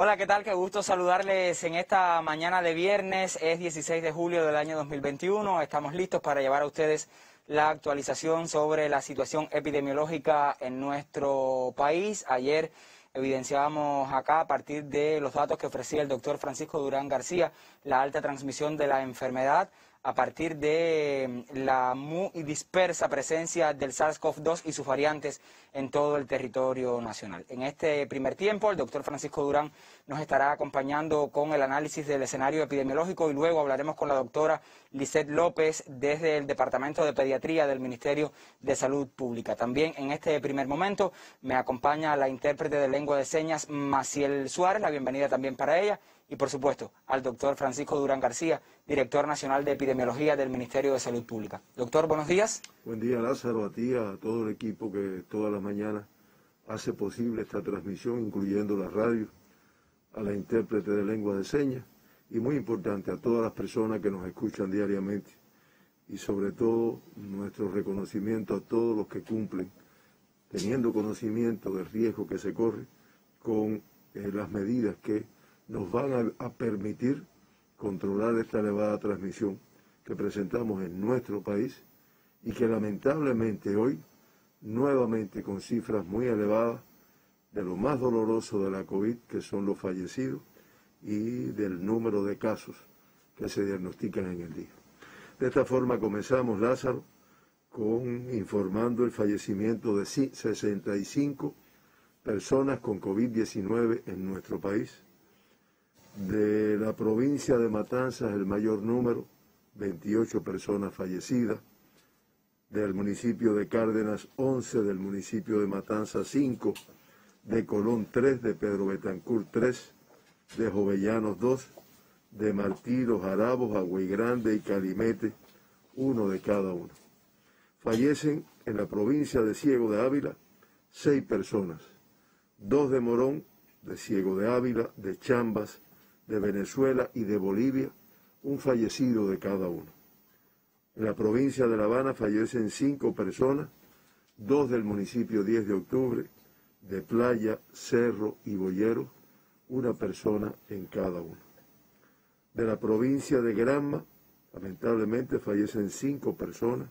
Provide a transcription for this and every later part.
Hola, ¿qué tal? Qué gusto saludarles en esta mañana de viernes. Es 16 de julio del año 2021. Estamos listos para llevar a ustedes la actualización sobre la situación epidemiológica en nuestro país. Ayer evidenciábamos acá, a partir de los datos que ofrecía el doctor Francisco Durán García, la alta transmisión de la enfermedad a partir de la muy dispersa presencia del SARS-CoV-2 y sus variantes en todo el territorio nacional. En este primer tiempo, el doctor Francisco Durán nos estará acompañando con el análisis del escenario epidemiológico y luego hablaremos con la doctora Lisette López desde el Departamento de Pediatría del Ministerio de Salud Pública. También en este primer momento me acompaña la intérprete de lengua de señas Maciel Suárez, la bienvenida también para ella. Y, por supuesto, al doctor Francisco Durán García, director nacional de epidemiología del Ministerio de Salud Pública. Doctor, buenos días. Buen día, Lázaro, a ti, a todo el equipo que todas las mañanas hace posible esta transmisión, incluyendo la radio, a la intérprete de lengua de señas y, muy importante, a todas las personas que nos escuchan diariamente y, sobre todo, nuestro reconocimiento a todos los que cumplen, teniendo conocimiento del riesgo que se corre con las medidas que nos van a permitir controlar esta elevada transmisión que presentamos en nuestro país y que lamentablemente hoy, nuevamente con cifras muy elevadas de lo más doloroso de la COVID, que son los fallecidos, y del número de casos que se diagnostican en el día. De esta forma comenzamos, Lázaro, informando el fallecimiento de 65 personas con COVID-19 en nuestro país. De la provincia de Matanzas, el mayor número, 28 personas fallecidas. Del municipio de Cárdenas, 11, del municipio de Matanzas, 5, de Colón, 3, de Pedro Betancur, 3, de Jovellanos, 2, de Martí, Los Jarabos, Agüey Grande y Calimete, 1 de cada uno. Fallecen en la provincia de Ciego de Ávila 6 personas, 2 de Morón, de Ciego de Ávila, de Chambas, de Venezuela y de Bolivia, un fallecido de cada uno. En la provincia de La Habana fallecen 5 personas, 2 del municipio 10 de octubre, de Playa, Cerro y Boyero, una persona en cada uno. De la provincia de Granma, lamentablemente fallecen 5 personas,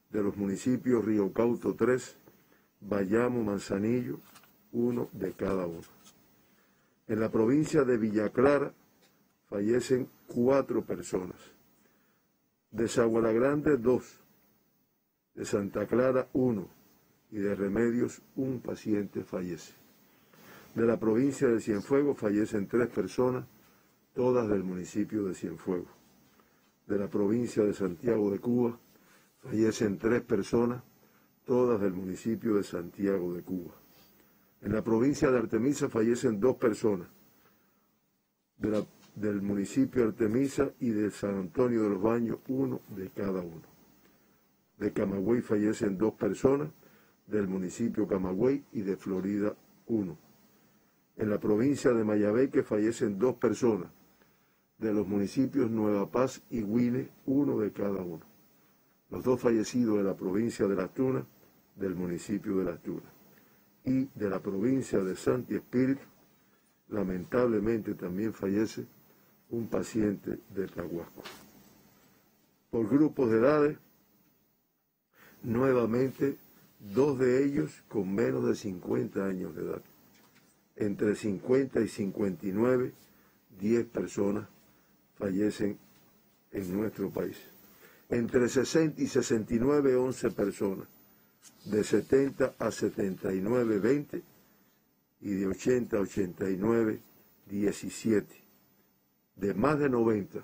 de los municipios Río Cauto 3, Bayamo, Manzanillo, 1 de cada uno. En la provincia de Villa Clara fallecen 4 personas. De Saguala Grande, 2. De Santa Clara, 1. Y de Remedios, un paciente fallece. De la provincia de Cienfuegos fallecen 3 personas, todas del municipio de Cienfuegos. De la provincia de Santiago de Cuba fallecen 3 personas, todas del municipio de Santiago de Cuba. En la provincia de Artemisa fallecen 2 personas, del municipio de Artemisa y de San Antonio de los Baños, 1 de cada uno. De Camagüey fallecen 2 personas, del municipio Camagüey y de Florida, 1. En la provincia de Mayabeque fallecen 2 personas, de los municipios Nueva Paz y Huile, 1 de cada uno. Los 2 fallecidos de la provincia de Las Tunas, del municipio de Las Tunas. Y de la provincia de Santi Espíritu, lamentablemente también fallece un paciente de Tahuasco. Por grupos de edades, nuevamente 2 de ellos con menos de 50 años de edad. Entre 50 y 59, 10 personas fallecen en nuestro país. Entre 60 y 69, 11 personas. De 70 a 79, 20, y de 80 a 89, 17. De más de 90,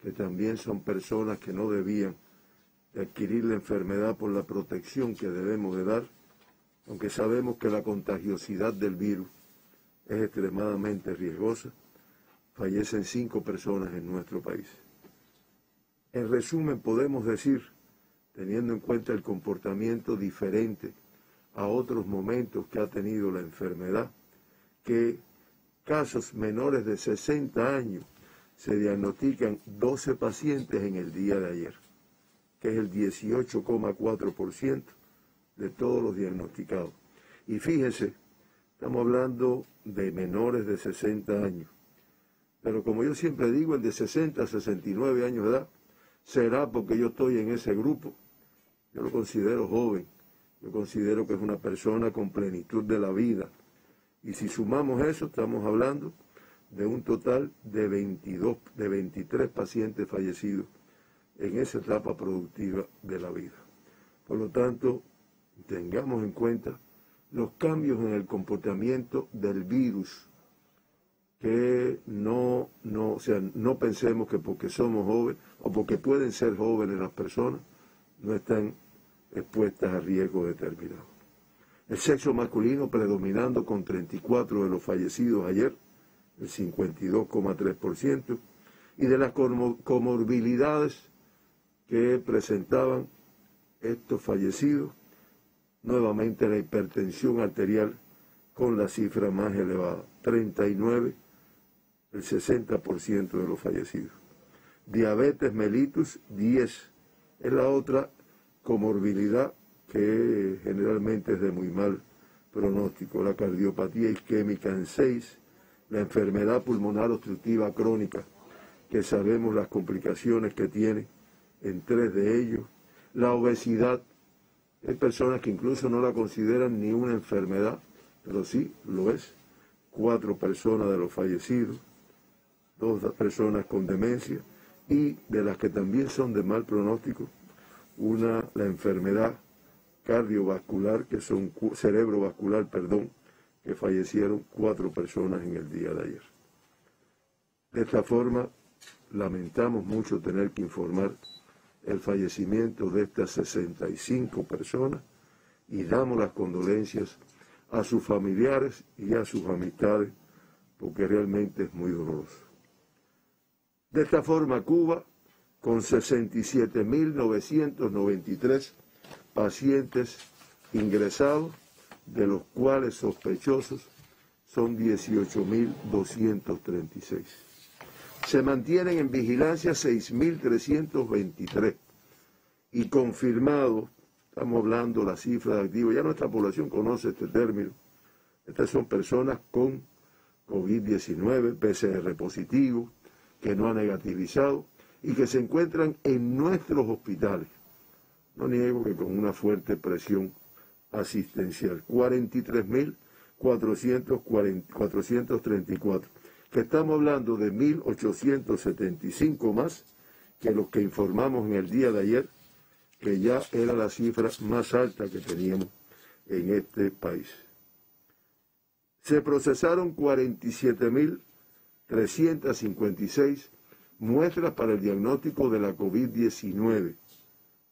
que también son personas que no debían de adquirir la enfermedad por la protección que debemos de dar, aunque sabemos que la contagiosidad del virus es extremadamente riesgosa, fallecen 5 personas en nuestro país. En resumen, podemos decir, teniendo en cuenta el comportamiento diferente a otros momentos que ha tenido la enfermedad, que casos menores de 60 años se diagnostican 12 pacientes en el día de ayer, que es el 18,4% de todos los diagnosticados. Y fíjense, Estamos hablando de menores de 60 años. Pero como yo siempre digo, el de 60 a 69 años de edad será porque yo estoy en ese grupo. Yo lo considero joven. Yo considero que es una persona con plenitud de la vida. Y si sumamos eso, estamos hablando de un total de 23 pacientes fallecidos en esa etapa productiva de la vida. Por lo tanto, tengamos en cuenta los cambios en el comportamiento del virus, que no pensemos que porque somos jóvenes o porque pueden ser jóvenes las personas, no están expuestas a riesgo determinado. El sexo masculino predominando con 34 de los fallecidos ayer, el 52,3%, y de las comorbilidades que presentaban estos fallecidos, nuevamente la hipertensión arterial con la cifra más elevada, 39, el 60% de los fallecidos. Diabetes mellitus, 10, es la otra comorbilidad que generalmente es de muy mal pronóstico. La cardiopatía isquémica en 6, la enfermedad pulmonar obstructiva crónica, que sabemos las complicaciones que tiene en 3 de ellos. La obesidad, hay personas que incluso no la consideran ni una enfermedad, pero sí lo es. 4 personas de los fallecidos, 2 personas con demencia, y de las que también son de mal pronóstico, la enfermedad cardiovascular, que son cerebrovascular, que fallecieron 4 personas en el día de ayer. De esta forma, lamentamos mucho tener que informar el fallecimiento de estas 65 personas y damos las condolencias a sus familiares y a sus amistades, porque realmente es muy doloroso. De esta forma, Cuba, con 67.993 pacientes ingresados, de los cuales sospechosos son 18.236. Se mantienen en vigilancia 6.323 y confirmados, estamos hablando de la cifra de activos, ya nuestra población conoce este término, estas son personas con COVID-19, PCR positivo, que no ha negativizado y que se encuentran en nuestros hospitales. No niego que con una fuerte presión asistencial. 43.434, que estamos hablando de 1.875 más que los que informamos en el día de ayer, que ya era la cifra más alta que teníamos en este país. Se procesaron 47.356 muestras para el diagnóstico de la COVID-19,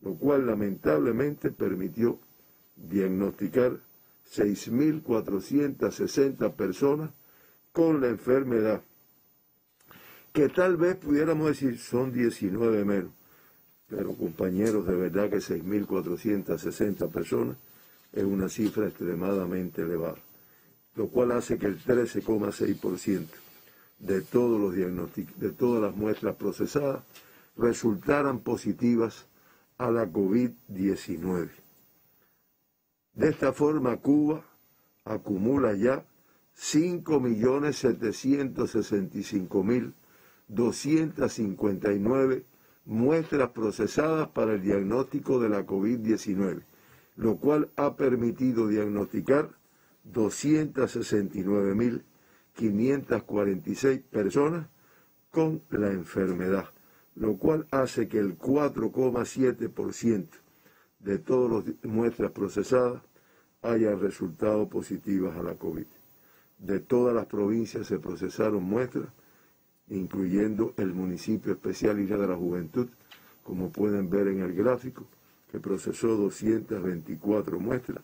lo cual lamentablemente permitió diagnosticar 6.460 personas con la enfermedad, que tal vez pudiéramos decir son 19 menos, pero compañeros, de verdad que 6.460 personas es una cifra extremadamente elevada, lo cual hace que el 13,6% de todas las muestras procesadas resultaran positivas a la COVID-19. De esta forma, Cuba acumula ya 5.765.259 muestras procesadas para el diagnóstico de la COVID-19, lo cual ha permitido diagnosticar 269.546 personas con la enfermedad, lo cual hace que el 4,7% de todas las muestras procesadas hayan resultado positivas a la COVID. De todas las provincias se procesaron muestras, incluyendo el municipio especial Isla de la Juventud, como pueden ver en el gráfico, que procesó 224 muestras,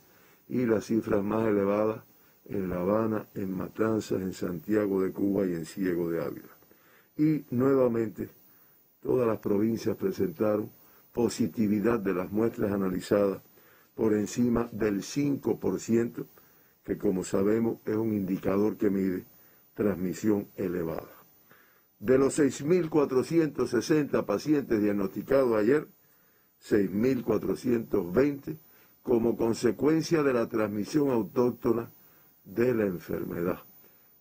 y las cifras más elevadas en La Habana, en Matanzas, en Santiago de Cuba y en Ciego de Ávila. Y nuevamente, todas las provincias presentaron positividad de las muestras analizadas por encima del 5%, que como sabemos es un indicador que mide transmisión elevada. De los 6.460 pacientes diagnosticados ayer, 6.420 como consecuencia de la transmisión autóctona de la enfermedad,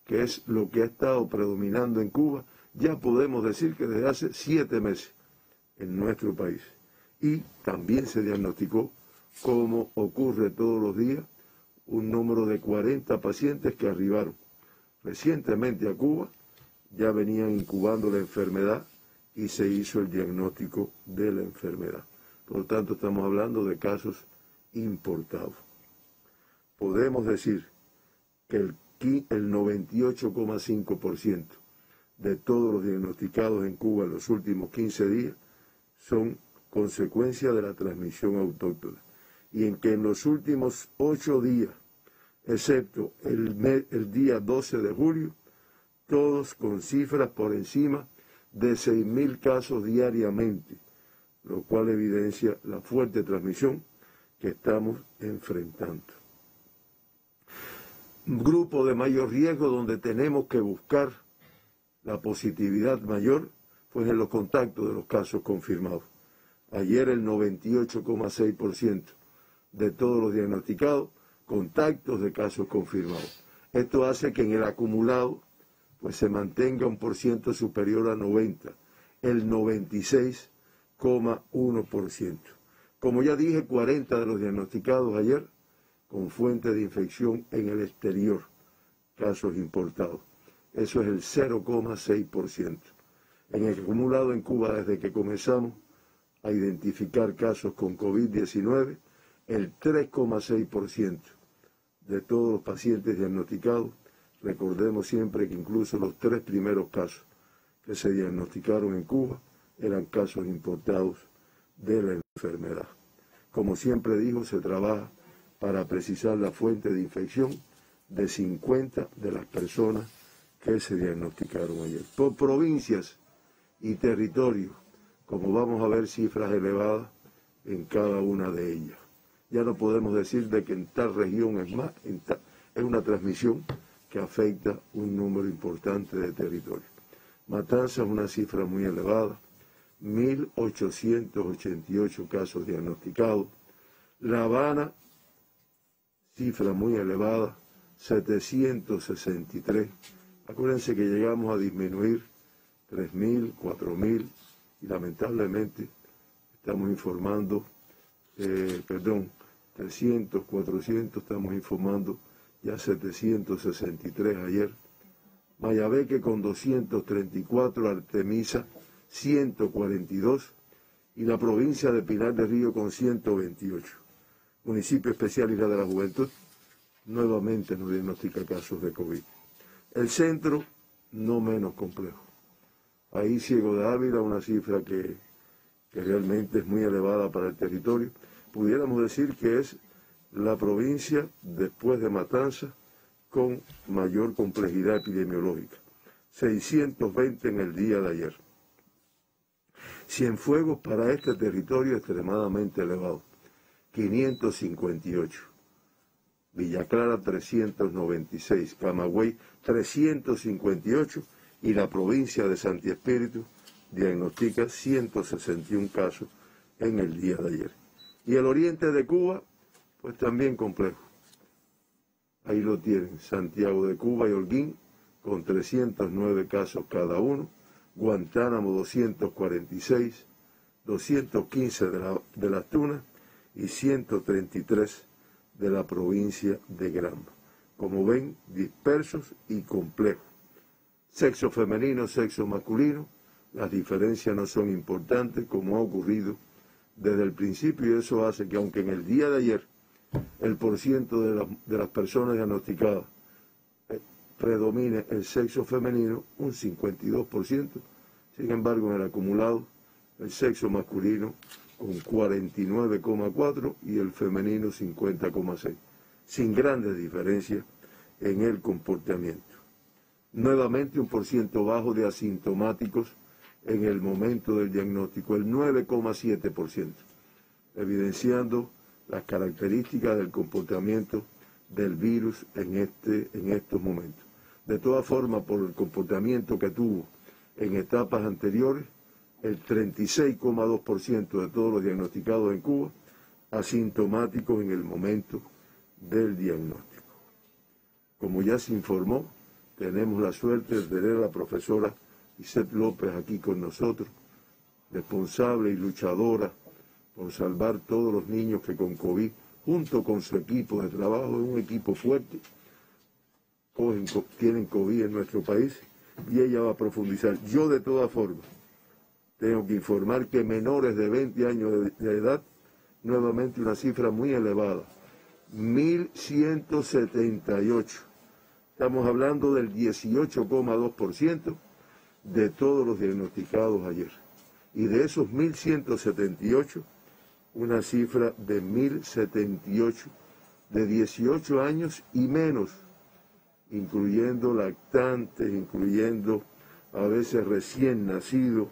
que es lo que ha estado predominando en Cuba, ya podemos decir que desde hace 7 meses en nuestro país. Y también se diagnosticó, como ocurre todos los días, un número de 40 pacientes que arribaron recientemente a Cuba, ya venían incubando la enfermedad y se hizo el diagnóstico de la enfermedad. Por lo tanto, estamos hablando de casos importados. Podemos decir que el 98,5% de todos los diagnosticados en Cuba en los últimos 15 días son consecuencia de la transmisión autóctona. Y en que en los últimos 8 días, excepto el día 12 de julio, todos con cifras por encima de 6.000 casos diariamente, lo cual evidencia la fuerte transmisión que estamos enfrentando. Grupo de mayor riesgo donde tenemos que buscar la positividad mayor, pues en los contactos de los casos confirmados. Ayer el 98,6% de todos los diagnosticados, contactos de casos confirmados. Esto hace que en el acumulado pues se mantenga un % superior a 90, el 96,1%. Como ya dije, 40 de los diagnosticados ayer con fuente de infección en el exterior, casos importados. Eso es el 0,6%. En el acumulado en Cuba, desde que comenzamos a identificar casos con COVID-19, el 3,6% de todos los pacientes diagnosticados. Recordemos siempre que incluso los 3 primeros casos que se diagnosticaron en Cuba eran casos importados de la enfermedad. Como siempre digo, se trabaja para precisar la fuente de infección de 50 de las personas que se diagnosticaron ayer. Por provincias y territorios, como vamos a ver cifras elevadas en cada una de ellas. Ya no podemos decir de que en tal región es más, es una transmisión que afecta un número importante de territorios. Matanzas es una cifra muy elevada, 1.888 casos diagnosticados. La Habana, cifra muy elevada, 763. Acuérdense que llegamos a disminuir 3.000, 4.000 y lamentablemente estamos informando, 300, 400, estamos informando ya 763 ayer. Mayabeque con 234, Artemisa 142 y la provincia de Pinar del Río con 128. Municipio Especial Isla de la Juventud nuevamente nos diagnostica casos de COVID. El centro no menos complejo. Ahí Ciego de Ávila, una cifra que realmente es muy elevada para el territorio. Pudiéramos decir que es la provincia, después de Matanzas, con mayor complejidad epidemiológica. 620 en el día de ayer. Cienfuegos para este territorio extremadamente elevado, 558. Villa Clara 396, Camagüey 358 y la provincia de Santi Espíritu diagnostica 161 casos en el día de ayer. Y el oriente de Cuba, pues también complejo. Ahí lo tienen, Santiago de Cuba y Holguín con 309 casos cada uno, Guantánamo 246, 215 de Las Tunas y 133 de la provincia de Granma. Como ven, dispersos y complejos. Sexo femenino, sexo masculino, las diferencias no son importantes como ha ocurrido desde el principio y eso hace que aunque en el día de ayer el % de las personas diagnosticadas predomine el sexo femenino, un 52%, sin embargo en el acumulado el sexo masculino con 49,4 y el femenino 50,6, sin grandes diferencias en el comportamiento. Nuevamente un % bajo de asintomáticos en el momento del diagnóstico, el 9,7%, evidenciando las características del comportamiento del virus en estos momentos. De todas formas, por el comportamiento que tuvo en etapas anteriores, el 36,2% de todos los diagnosticados en Cuba asintomáticos en el momento del diagnóstico. Como ya se informó, tenemos la suerte de tener a la profesora Lisette López aquí con nosotros, responsable y luchadora por salvar todos los niños que con COVID, junto con su equipo de trabajo, es un equipo fuerte, tienen COVID en nuestro país, y ella va a profundizar. Yo, de todas formas, tengo que informar que menores de 20 años de edad, nuevamente una cifra muy elevada, 1.178. Estamos hablando del 18,2% de todos los diagnosticados ayer. Y de esos 1.178, una cifra de 1.078 de 18 años y menos, incluyendo lactantes, incluyendo a veces recién nacidos,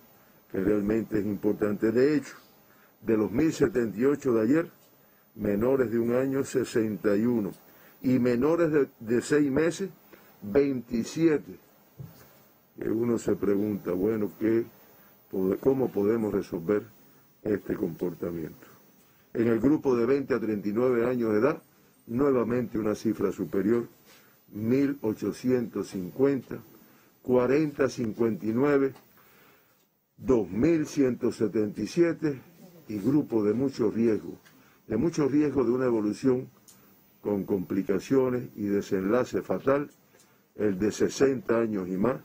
que realmente es importante. De hecho, de los 1.078 de ayer, menores de 1 año, 61, y menores de 6 meses, 27. Y uno se pregunta, bueno, ¿cómo podemos resolver este comportamiento? En el grupo de 20 a 39 años de edad, nuevamente una cifra superior, 1.850, 40 a 59, 2.177, y grupo de mucho riesgo de una evolución con complicaciones y desenlace fatal, el de 60 años y más,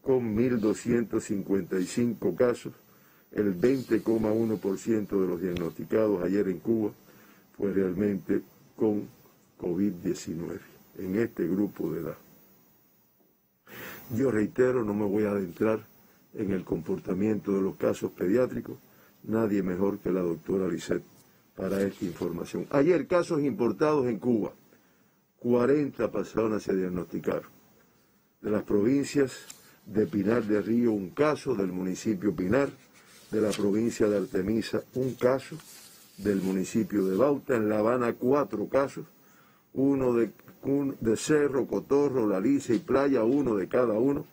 con 1.255 casos. El 20,1% de los diagnosticados ayer en Cuba fue realmente con COVID-19, en este grupo de edad. Yo reitero, no me voy a adentrar en el comportamiento de los casos pediátricos, nadie mejor que la doctora Lisette para esta información. Ayer, casos importados en Cuba, 40 personas se diagnosticaron. De las provincias de Pinar del Río, un caso, del municipio Pinar, de la provincia de Artemisa, un caso, del municipio de Bauta, en La Habana 4 casos, uno de Cerro, Cotorro, La Alicia y Playa, uno de cada uno.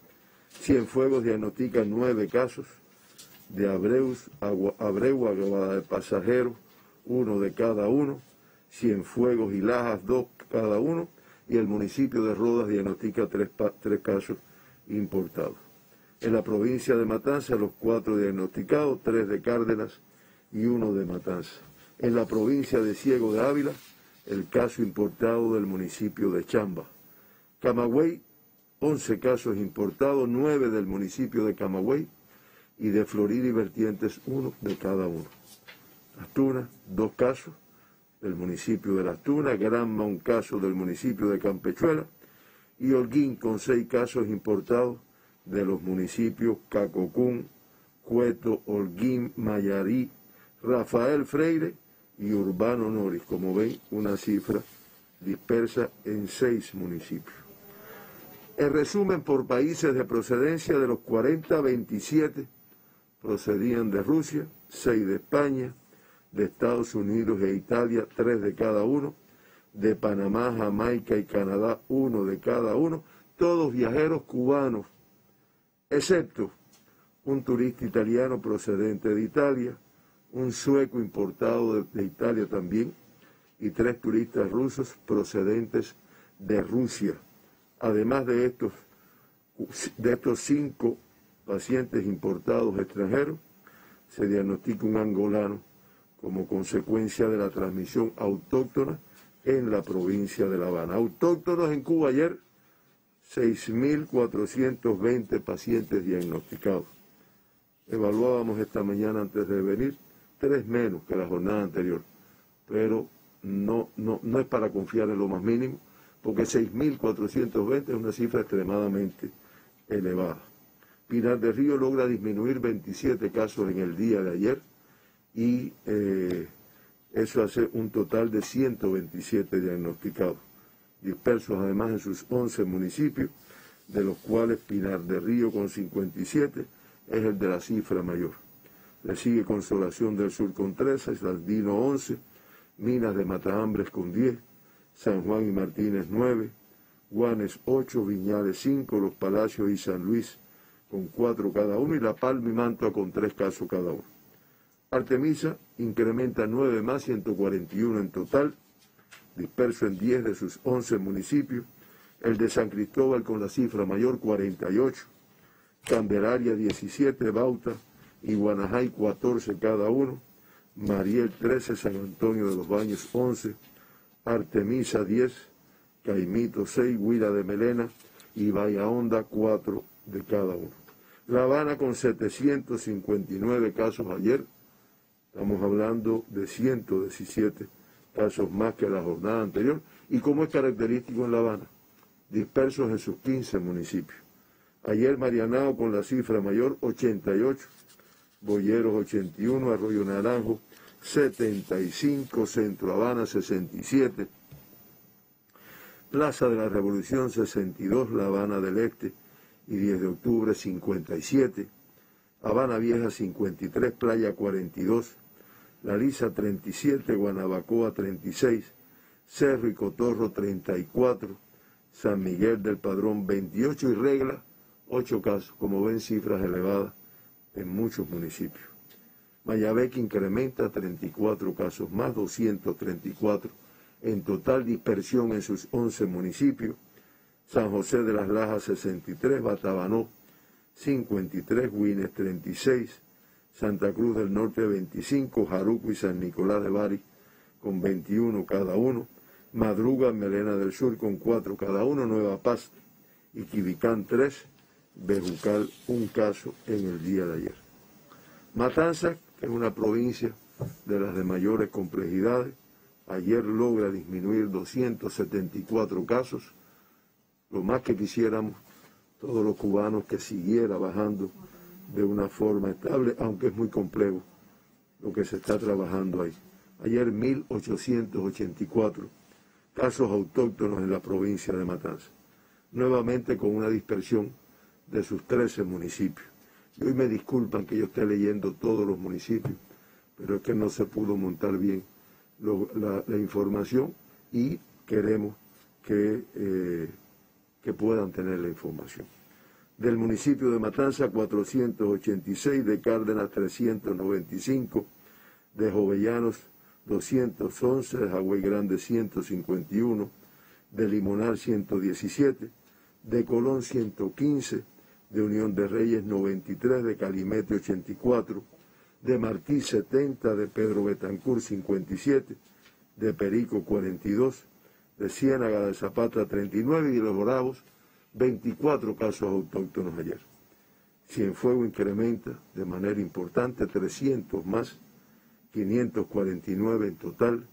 Cienfuegos diagnostica 9 casos, de Abreu a Guadalajara de Pasajeros, uno de cada uno. Cienfuegos y Lajas, 2 cada uno, y el municipio de Rodas diagnostica 3 casos importados. En la provincia de Matanzas, los 4 diagnosticados, 3 de Cárdenas y 1 de Matanzas. En la provincia de Ciego de Ávila, el caso importado del municipio de Chamba. Camagüey, 11 casos importados, 9 del municipio de Camagüey, y de Florida y Vertientes, 1 de cada uno. Las Tunas, 2 casos del municipio de Las Tunas, Granma, 1 caso del municipio de Campechuela, y Holguín con 6 casos importados de los municipios Cacocún, Cueto, Holguín, Mayarí, Rafael Freire y Urbano Noris. Como ven, una cifra dispersa en 6 municipios. En resumen, por países de procedencia, de los 40, 27 procedían de Rusia, 6 de España, de Estados Unidos e Italia, 3 de cada uno, de Panamá, Jamaica y Canadá, 1 de cada uno, todos viajeros cubanos, excepto un turista italiano procedente de Italia, un sueco importado de Italia también, y 3 turistas rusos procedentes de Rusia. Además de estos 5 pacientes importados extranjeros, se diagnostica un angolano como consecuencia de la transmisión autóctona en la provincia de La Habana. Autóctonos en Cuba ayer, 6.420 pacientes diagnosticados. Evaluábamos esta mañana antes de venir 3 menos que la jornada anterior, pero no es para confiar en lo más mínimo, porque 6.420 es una cifra extremadamente elevada. Pinar del Río logra disminuir 27 casos en el día de ayer, y eso hace un total de 127 diagnosticados, dispersos además en sus 11 municipios, de los cuales Pinar del Río con 57 es el de la cifra mayor. Le sigue Consolación del Sur con 13, Sandino 11, Minas de Matahambres con 10, San Juan y Martínez 9, Guanes 8, Viñales 5, Los Palacios y San Luis con 4 cada uno, y La Palma y Mantua con 3 casos cada uno. Artemisa incrementa 9 más, 141 en total, disperso en 10 de sus 11 municipios, El de San Cristóbal con la cifra mayor 48, Candelaria 17, Bauta y Guanajay 14 cada uno, Mariel 13, San Antonio de los Baños 11, Artemisa 10, Caimito 6, Huila de Melena y Bahía Honda 4 de cada uno. La Habana con 759 casos ayer, estamos hablando de 117 casos más que la jornada anterior, y como es característico en La Habana, dispersos en sus 15 municipios. Ayer Marianao con la cifra mayor 88, Boyeros 81, Arroyo Naranjo 75, Centro Habana 67, Plaza de la Revolución 62, La Habana del Este y 10 de octubre 57, Habana Vieja 53, Playa 42, La Lisa 37, Guanabacoa 36, Cerro y Cotorro 34, San Miguel del Padrón 28 y Regla 8 casos, como ven cifras elevadas en muchos municipios. Mayabeque incrementa 34 casos más, 234 en total dispersión en sus 11 municipios. San José de las Lajas 63, Batabanó 53, Güines 36, Santa Cruz del Norte 25, Jaruco y San Nicolás de Bari con 21 cada uno, Madruga, Melena del Sur con 4 cada uno, Nueva Paz y Quibicán 3, Bejucal 1 caso en el día de ayer. Matanzas, que es una provincia de las de mayores complejidades, ayer logra disminuir 274 casos, lo más que quisiéramos todos los cubanos que siguiera bajando de una forma estable, aunque es muy complejo lo que se está trabajando ahí. Ayer 1.884 casos autóctonos en la provincia de Matanzas, nuevamente con una dispersión de sus 13 municipios. Y hoy me disculpan que yo esté leyendo todos los municipios, pero es que no se pudo montar bien la información y queremos que puedan tener la información. Del municipio de Matanzas 486, de Cárdenas 395, de Jovellanos 211, de Jagüey Grande 151, de Limonar 117, de Colón 115, de Unión de Reyes 93, de Calimete 84, de Martí 70, de Pedro Betancur 57, de Perico 42, de Ciénaga de Zapata 39 y de Los Bravos 24 casos autóctonos ayer. Cienfuegos incrementa de manera importante, 300 más, 549 en total,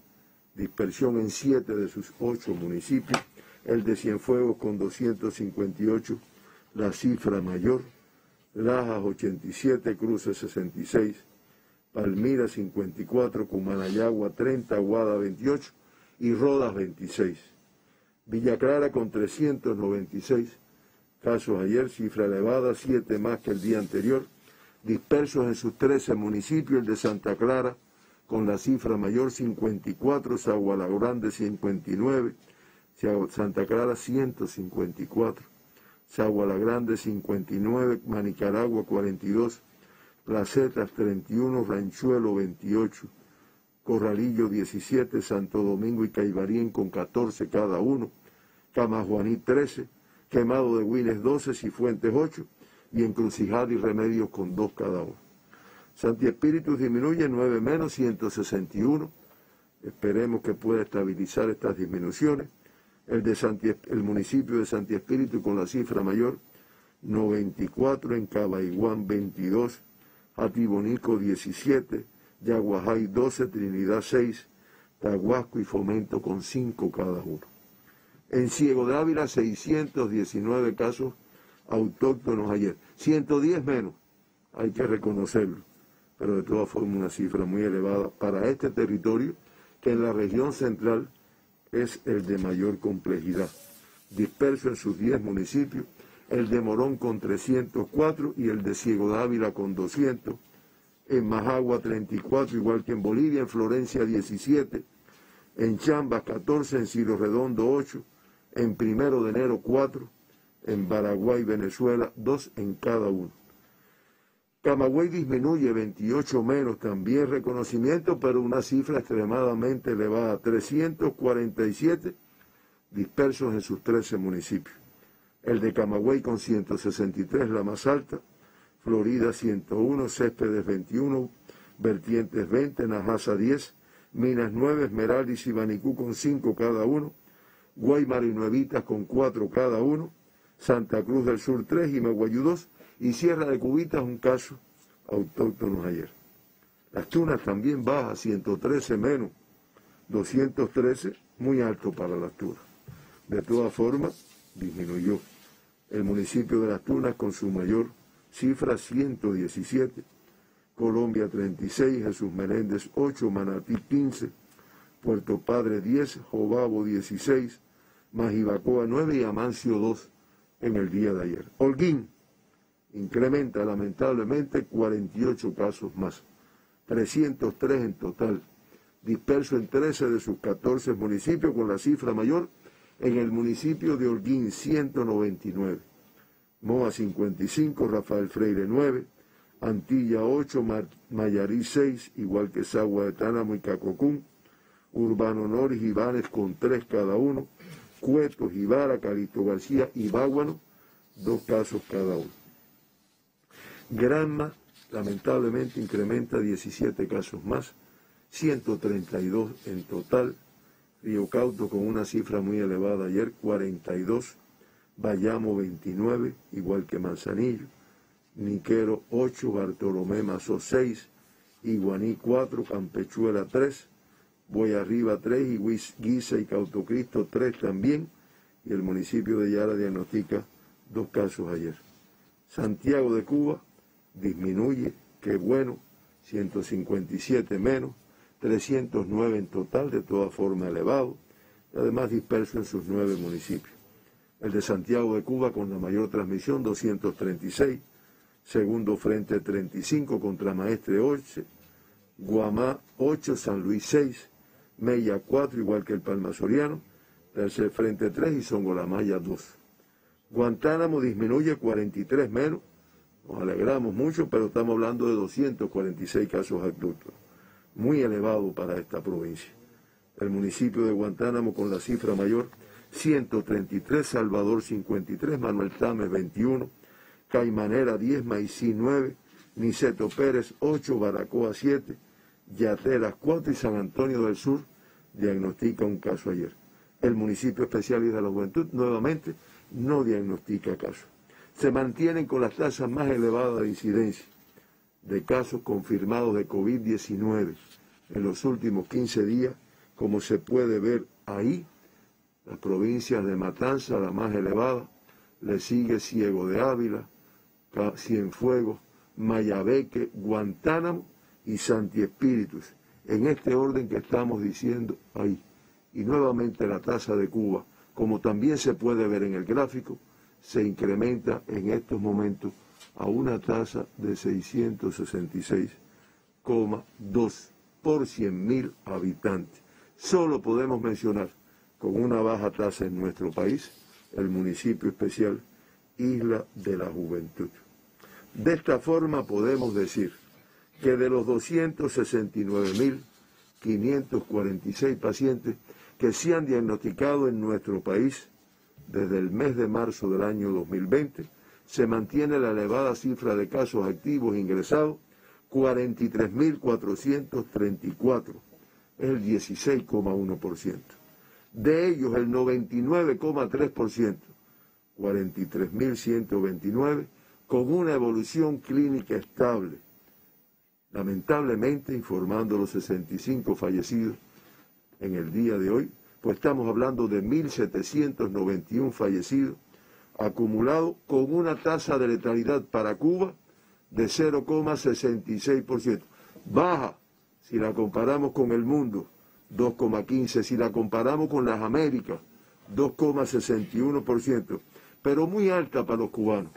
dispersión en 7 de sus 8 municipios, el de Cienfuegos con 258, la cifra mayor, Lajas 87, Cruces 66, Palmira 54, Cumanayagua 30, Aguada 28 y Rodas 26. Villa Clara con 396 casos ayer, cifra elevada, 7 más que el día anterior, dispersos en sus 13 municipios, el de Santa Clara con la cifra mayor 54, Saguala Grande 59, Santa Clara 154, Saguala Grande 59, Manicaragua 42, Placetas 31, Ranchuelo 28, Corralillo 17, Santo Domingo y Caibarien con 14 cada uno, Camajuaní 13, Quemado de Güines 12, Cifuentes 8 y Encrucijada y Remedios con 2 cada uno. Santi Espíritu disminuye 9 menos, 161, esperemos que pueda estabilizar estas disminuciones. El municipio de Santi Espíritu con la cifra mayor 94, en Cabaiguán 22, Atibonico 17, Yaguajay 12, Trinidad 6, Tahuasco y Fomento con 5 cada uno. En Ciego de Ávila 619 casos autóctonos ayer, 110 menos, hay que reconocerlo, pero de todas formas una cifra muy elevada para este territorio que en la región central es el de mayor complejidad, disperso en sus 10 municipios, el de Morón con 304 y el de Ciego de Ávila con 200, en Majagua 34, igual que en Bolivia, en Florencia 17, en Chambas 14, en Ciro Redondo 8, en 1 de enero 4, en Paraguay, Venezuela 2 en cada uno. Camagüey disminuye 28 menos, también reconocimiento, pero una cifra extremadamente elevada, 347 dispersos en sus 13 municipios. El de Camagüey con 163, la más alta, Florida 101, Céspedes 21, Vertientes 20, Najasa 10, Minas 9, Esmeraldas y Banicú con 5 cada uno, Guaymaro y Nuevitas con 4 cada uno, Santa Cruz del Sur 3 y Maguayú 2, y Sierra de Cubitas un caso autóctono ayer. Las Tunas también baja, 113 menos, 213, muy alto para Las Tunas. De todas formas, disminuyó. El municipio de Las Tunas con su mayor cifra, 117, Colombia 36, Jesús Menéndez 8, Manatí 15, Puerto Padre 10, Jobabo 16, Majibacoa 9 y Amancio 2 en el día de ayer. Holguín incrementa lamentablemente 48 casos más, 303 en total, disperso en 13 de sus 14 municipios, con la cifra mayor en el municipio de Holguín, 199, Moa 55, Rafael Freire 9, Antilla 8, Mayarí 6, igual que Sagua de Tánamo y Cacocún, Urbano Norte y Ibanes con 3 cada uno, Cueto, Jibara, Calixto García y Báguano, 2 casos cada uno. Granma, lamentablemente, incrementa 17 casos más, 132 en total. Río Cauto con una cifra muy elevada ayer, 42. Bayamo 29, igual que Manzanillo. Niquero 8, Bartolomé Mazó 6, Iguaní 4, Campechuela 3, Boyarriba 3 y Guisa y Cautocristo 3 también. Y el municipio de Yara diagnostica 2 casos ayer. Santiago de Cuba disminuye, qué bueno, 157 menos, 309 en total, de toda forma elevado, y además disperso en sus 9 municipios. El de Santiago de Cuba con la mayor transmisión, 236, Segundo Frente 35, Contramaestre 8, Guamá 8, San Luis 6, Mella 4, igual que el Palma Soriano, Tercer Frente 3 y Songolamaya 2. Guantánamo disminuye 43 menos, nos alegramos mucho, pero estamos hablando de 246 casos autóctonos, muy elevado para esta provincia. El municipio de Guantánamo con la cifra mayor, 133, Salvador 53, Manuel Tames 21, Caimanera 10, Maicí 9, Niceto Pérez 8, Baracoa 7, Yateras 4 y San Antonio del Sur diagnostica un caso ayer. El municipio especial de la Juventud nuevamente no diagnostica casos. Se mantienen con las tasas más elevadas de incidencia de casos confirmados de COVID-19 en los últimos 15 días, como se puede ver ahí. Las provincias de Matanzas, la más elevada, le sigue Ciego de Ávila, Cienfuegos, Mayabeque, Guantánamo y Santi Espíritus, en este orden que estamos diciendo ahí. Y nuevamente la tasa de Cuba, como también se puede ver en el gráfico, se incrementa en estos momentos a una tasa de 666,2 por 100.000 habitantes. Solo podemos mencionar, con una baja tasa en nuestro país, el municipio especial Isla de la Juventud. De esta forma podemos decir que de los 269.546 pacientes que se han diagnosticado en nuestro país desde el mes de marzo del año 2020, se mantiene la elevada cifra de casos activos ingresados, 43.434, es el 16,1%. De ellos el 99,3%, 43.129, con una evolución clínica estable. Lamentablemente, informando los 65 fallecidos en el día de hoy, pues estamos hablando de 1.791 fallecidos, acumulados con una tasa de letalidad para Cuba de 0,66%. Baja si la comparamos con el mundo, 2,15%. Si la comparamos con las Américas, 2,61%. Pero muy alta para los cubanos,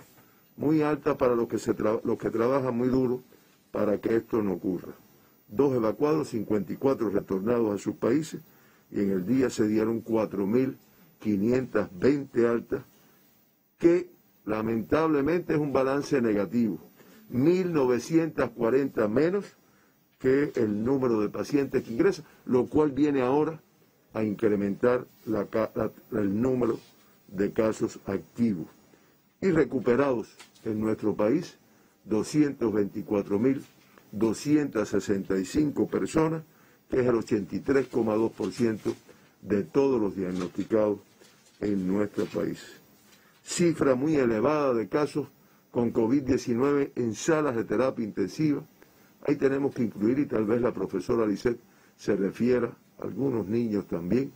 muy alta para los que trabajan muy duro para que esto no ocurra. 2 evacuados, 54 retornados a sus países, y en el día se dieron 4.520 altas, que lamentablemente es un balance negativo, 1.940 menos que el número de pacientes que ingresan, lo cual viene ahora a incrementar el número de casos activos. Y recuperados en nuestro país, 224.265 personas, que es el 83,2% de todos los diagnosticados en nuestro país. Cifra muy elevada de casos con COVID-19 en salas de terapia intensiva. Ahí tenemos que incluir, y tal vez la profesora Lisset se refiera a algunos niños también,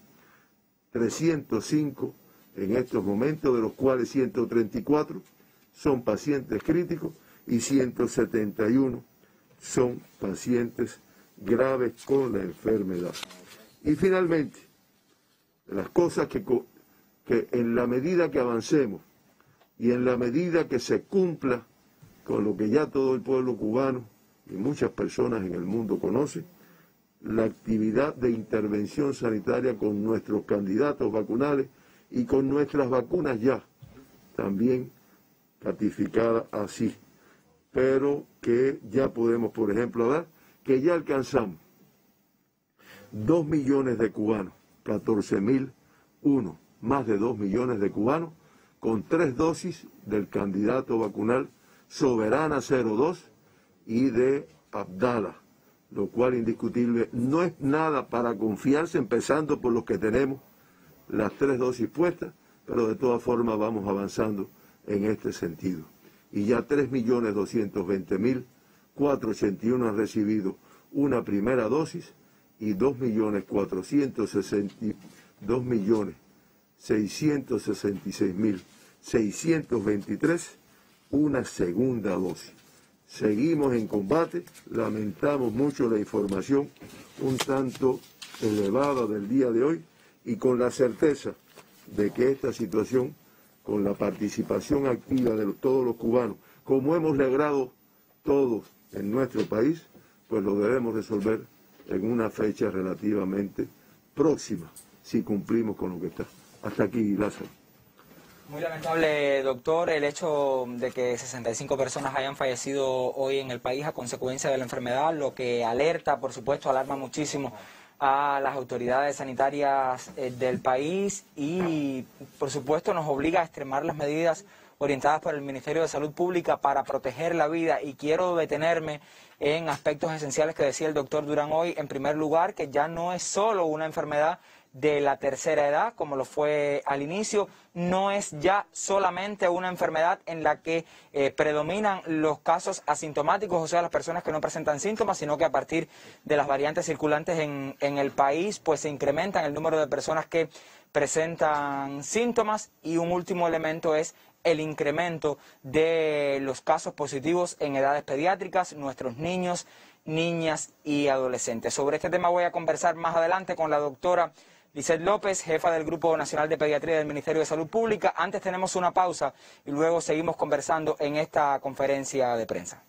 305 en estos momentos, de los cuales 134 son pacientes críticos y 171 son pacientes graves con la enfermedad. Y finalmente, las cosas que en la medida que avancemos y en la medida que se cumpla con lo que ya todo el pueblo cubano y muchas personas en el mundo conocen, la actividad de intervención sanitaria con nuestros candidatos vacunales y con nuestras vacunas ya, también ratificada así, pero que ya podemos, por ejemplo, dar que ya alcanzamos 2 millones de cubanos, 14.001, más de 2 millones de cubanos, con 3 dosis del candidato vacunal Soberana 02 y de Abdala, lo cual indiscutible no es nada para confiarse, empezando por los que tenemos las 3 dosis puestas, pero de todas formas vamos avanzando en este sentido. Y ya 3.220.481 han recibido una primera dosis y 2.666.623 una segunda dosis. Seguimos en combate, lamentamos mucho la información un tanto elevada del día de hoy y con la certeza de que esta situación, con la participación activa de todos los cubanos, como hemos logrado todos en nuestro país, pues lo debemos resolver en una fecha relativamente próxima, si cumplimos con lo que está. Hasta aquí, Lázaro. Muy lamentable, doctor, el hecho de que 65 personas hayan fallecido hoy en el país a consecuencia de la enfermedad, lo que alerta, por supuesto, alarma muchísimo a las autoridades sanitarias del país y, por supuesto, nos obliga a extremar las medidas orientadas por el Ministerio de Salud Pública para proteger la vida. Y quiero detenerme en aspectos esenciales que decía el doctor Durán hoy. En primer lugar, que ya no es solo una enfermedad de la tercera edad, como lo fue al inicio, no es ya solamente una enfermedad en la que predominan los casos asintomáticos, o sea, las personas que no presentan síntomas, sino que a partir de las variantes circulantes en el país, pues se incrementan el número de personas que presentan síntomas. Y un último elemento es el incremento de los casos positivos en edades pediátricas, nuestros niños, niñas y adolescentes. Sobre este tema voy a conversar más adelante con la doctora Lisset López, jefa del Grupo Nacional de Pediatría del Ministerio de Salud Pública. Antes tenemos una pausa y luego seguimos conversando en esta conferencia de prensa.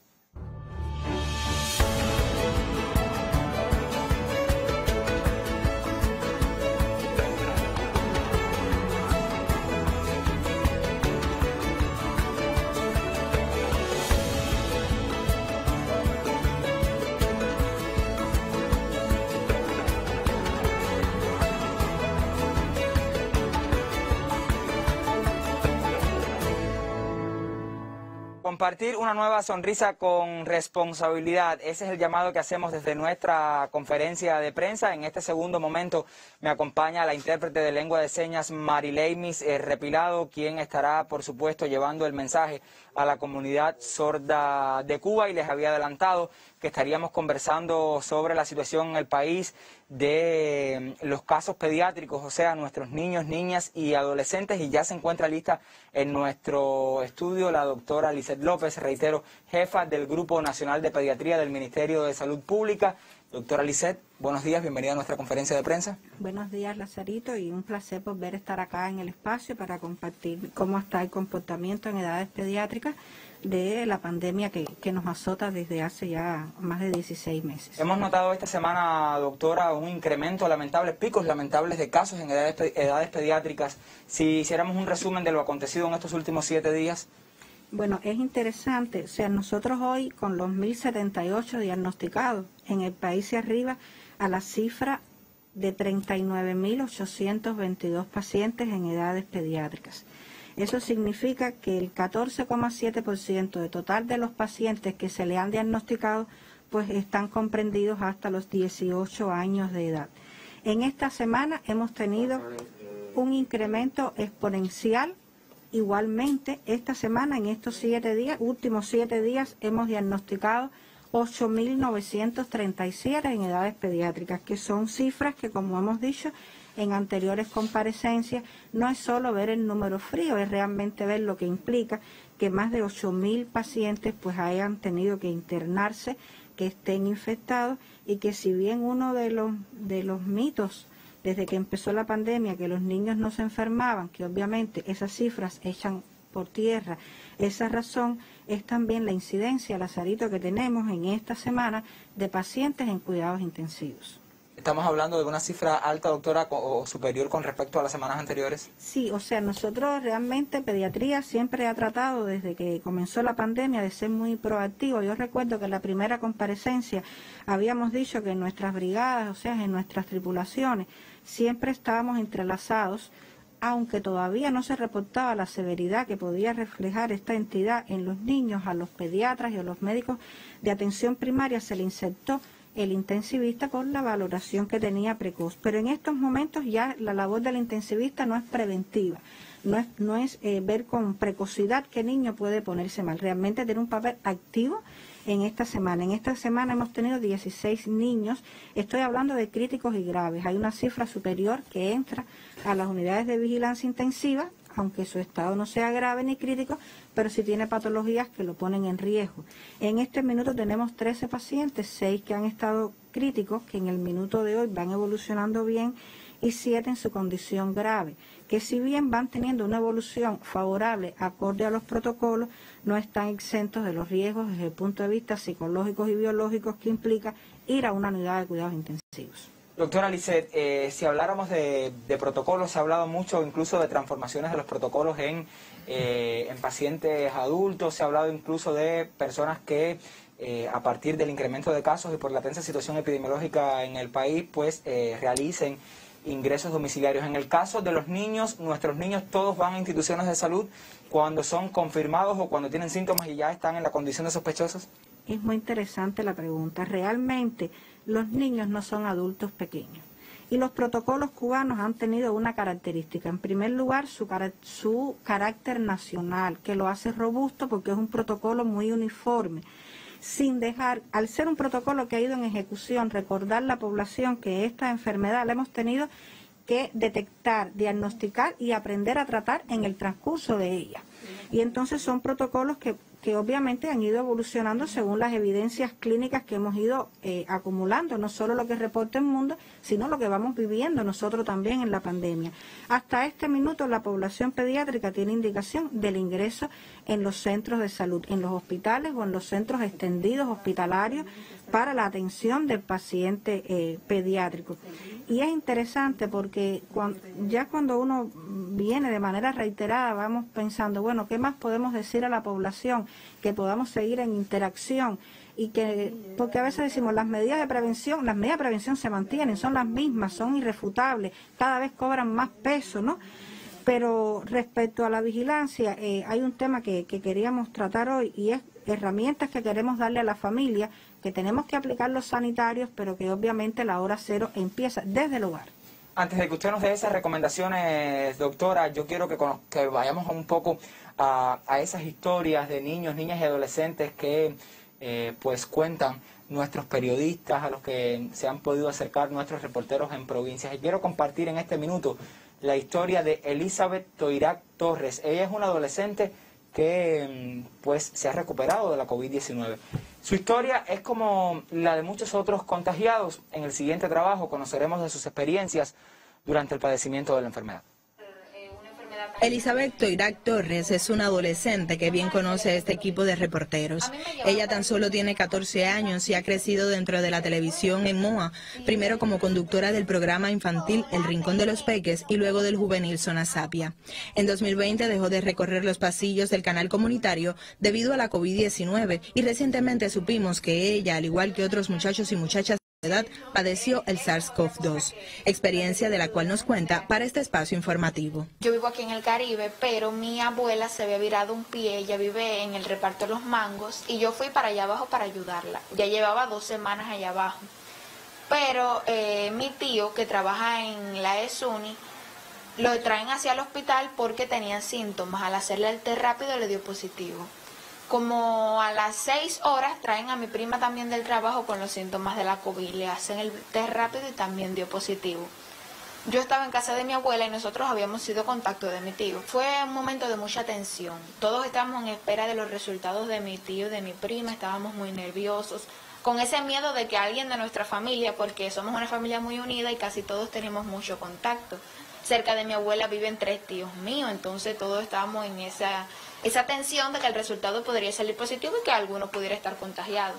Compartir una nueva sonrisa con responsabilidad, ese es el llamado que hacemos desde nuestra conferencia de prensa. En este segundo momento me acompaña la intérprete de lengua de señas Marileimis Repilado, quien estará, por supuesto, llevando el mensaje a la comunidad sorda de Cuba, y les había adelantado que estaríamos conversando sobre la situación en el país de los casos pediátricos, o sea, nuestros niños, niñas y adolescentes, y ya se encuentra lista en nuestro estudio la doctora Lisset López, reitero, jefa del Grupo Nacional de Pediatría del Ministerio de Salud Pública. Doctora Lisset, buenos días, bienvenida a nuestra conferencia de prensa. Buenos días, Lazarito, y un placer volver a estar acá en el espacio para compartir cómo está el comportamiento en edades pediátricas de la pandemia que nos azota desde hace ya más de 16 meses. Hemos notado esta semana, doctora, un incremento lamentable, picos lamentables de casos en edades pediátricas. Si hiciéramos un resumen de lo acontecido en estos últimos 7 días. Bueno, es interesante, o sea, nosotros hoy con los 1.078 diagnosticados en el país y arriba a la cifra de 39.822 pacientes en edades pediátricas. Eso significa que el 14,7% de total de los pacientes que se le han diagnosticado pues están comprendidos hasta los 18 años de edad. En esta semana hemos tenido un incremento exponencial. Igualmente, esta semana, en estos últimos 7 días, hemos diagnosticado 8.937 en edades pediátricas, que son cifras que, como hemos dicho en anteriores comparecencias, no es solo ver el número frío, es realmente ver lo que implica que más de 8.000 pacientes pues hayan tenido que internarse, que estén infectados, y que si bien uno de los mitos desde que empezó la pandemia, que los niños no se enfermaban, que obviamente esas cifras echan por tierra esa razón, es también la incidencia, Lazarito, que tenemos en esta semana de pacientes en cuidados intensivos. ¿Estamos hablando de una cifra alta, doctora, o superior con respecto a las semanas anteriores? Sí, o sea, nosotros realmente, pediatría siempre ha tratado, desde que comenzó la pandemia, de ser muy proactivo. Yo recuerdo que en la primera comparecencia habíamos dicho que en nuestras brigadas, o sea, en nuestras tripulaciones, siempre estábamos entrelazados, aunque todavía no se reportaba la severidad que podía reflejar esta entidad en los niños. A los pediatras y a los médicos de atención primaria se le insertó el intensivista por la valoración que tenía precoz. Pero en estos momentos ya la labor del intensivista no es preventiva, no es ver con precocidad qué niño puede ponerse mal, realmente tiene un papel activo en esta semana. En esta semana hemos tenido 16 niños, estoy hablando de críticos y graves. Hay una cifra superior que entra a las unidades de vigilancia intensiva, aunque su estado no sea grave ni crítico, pero sí tiene patologías que lo ponen en riesgo. En este minuto tenemos 13 pacientes, 6 que han estado críticos, que en el minuto de hoy van evolucionando bien, y 7 en su condición grave, que si bien van teniendo una evolución favorable acorde a los protocolos, no están exentos de los riesgos desde el punto de vista psicológicos y biológicos que implica ir a una unidad de cuidados intensivos. Doctora Lisset, si habláramos de protocolos, se ha hablado mucho incluso de transformaciones de los protocolos en pacientes adultos, se ha hablado incluso de personas que a partir del incremento de casos y por la tensa situación epidemiológica en el país, pues realicen ingresos domiciliarios. En el caso de los niños, nuestros niños todos van a instituciones de salud cuando son confirmados o cuando tienen síntomas y ya están en la condición de sospechosos. Es muy interesante la pregunta. Realmente los niños no son adultos pequeños. Y los protocolos cubanos han tenido una característica. En primer lugar, su carácter nacional, que lo hace robusto porque es un protocolo muy uniforme. Sin dejar, al ser un protocolo que ha ido en ejecución, recordar a la población que esta enfermedad la hemos tenido que detectar, diagnosticar y aprender a tratar en el transcurso de ella. Y entonces son protocolos que obviamente han ido evolucionando según las evidencias clínicas que hemos ido acumulando, no solo lo que reporta el mundo, sino lo que vamos viviendo nosotros también en la pandemia. Hasta este minuto la población pediátrica tiene indicación del ingreso en los centros de salud, en los hospitales o en los centros extendidos hospitalarios para la atención del paciente pediátrico. Y es interesante porque cuando uno viene de manera reiterada, vamos pensando, bueno, ¿qué más podemos decir a la población? Que podamos seguir en interacción y porque a veces decimos las medidas de prevención se mantienen, son las mismas, son irrefutables, cada vez cobran más peso, ¿no? Pero respecto a la vigilancia, hay un tema que queríamos tratar hoy y es herramientas que queremos darle a la familia, que tenemos que aplicar los sanitarios, pero que obviamente la hora cero empieza desde el hogar. Antes de que usted nos dé esas recomendaciones, doctora, yo quiero que vayamos un poco a esas historias de niños, niñas y adolescentes que pues cuentan nuestros periodistas, a los que se han podido acercar nuestros reporteros en provincias. Y quiero compartir en este minuto la historia de Elizabeth Toirac Torres. Ella es una adolescente que pues se ha recuperado de la COVID-19. Su historia es como la de muchos otros contagiados. En el siguiente trabajo conoceremos de sus experiencias durante el padecimiento de la enfermedad. Elizabeth Toirac Torres es una adolescente que bien conoce a este equipo de reporteros. Ella tan solo tiene 14 años y ha crecido dentro de la televisión en Moa, primero como conductora del programa infantil El Rincón de los Peques y luego del juvenil Zona Sapia. En 2020 dejó de recorrer los pasillos del canal comunitario debido a la COVID-19 y recientemente supimos que ella, al igual que otros muchachos y muchachas edad padeció el SARS-CoV-2, experiencia de la cual nos cuenta para este espacio informativo. Yo vivo aquí en el Caribe, pero mi abuela se había virado un pie, ella vive en el reparto de los Mangos, y yo fui para allá abajo para ayudarla. Ya llevaba 2 semanas allá abajo. Pero mi tío, que trabaja en la ESUNY, lo traen hacia el hospital porque tenía síntomas. Al hacerle el test rápido le dio positivo. Como a las 6 horas traen a mi prima también del trabajo con los síntomas de la COVID. Le hacen el test rápido y también dio positivo. Yo estaba en casa de mi abuela y nosotros habíamos sido contacto de mi tío. Fue un momento de mucha tensión. Todos estábamos en espera de los resultados de mi tío y de mi prima. Estábamos muy nerviosos, con ese miedo de que alguien de nuestra familia, porque somos una familia muy unida y casi todos tenemos mucho contacto. Cerca de mi abuela viven 3 tíos míos, entonces todos estábamos en esa tensión de que el resultado podría salir positivo y que alguno pudiera estar contagiado.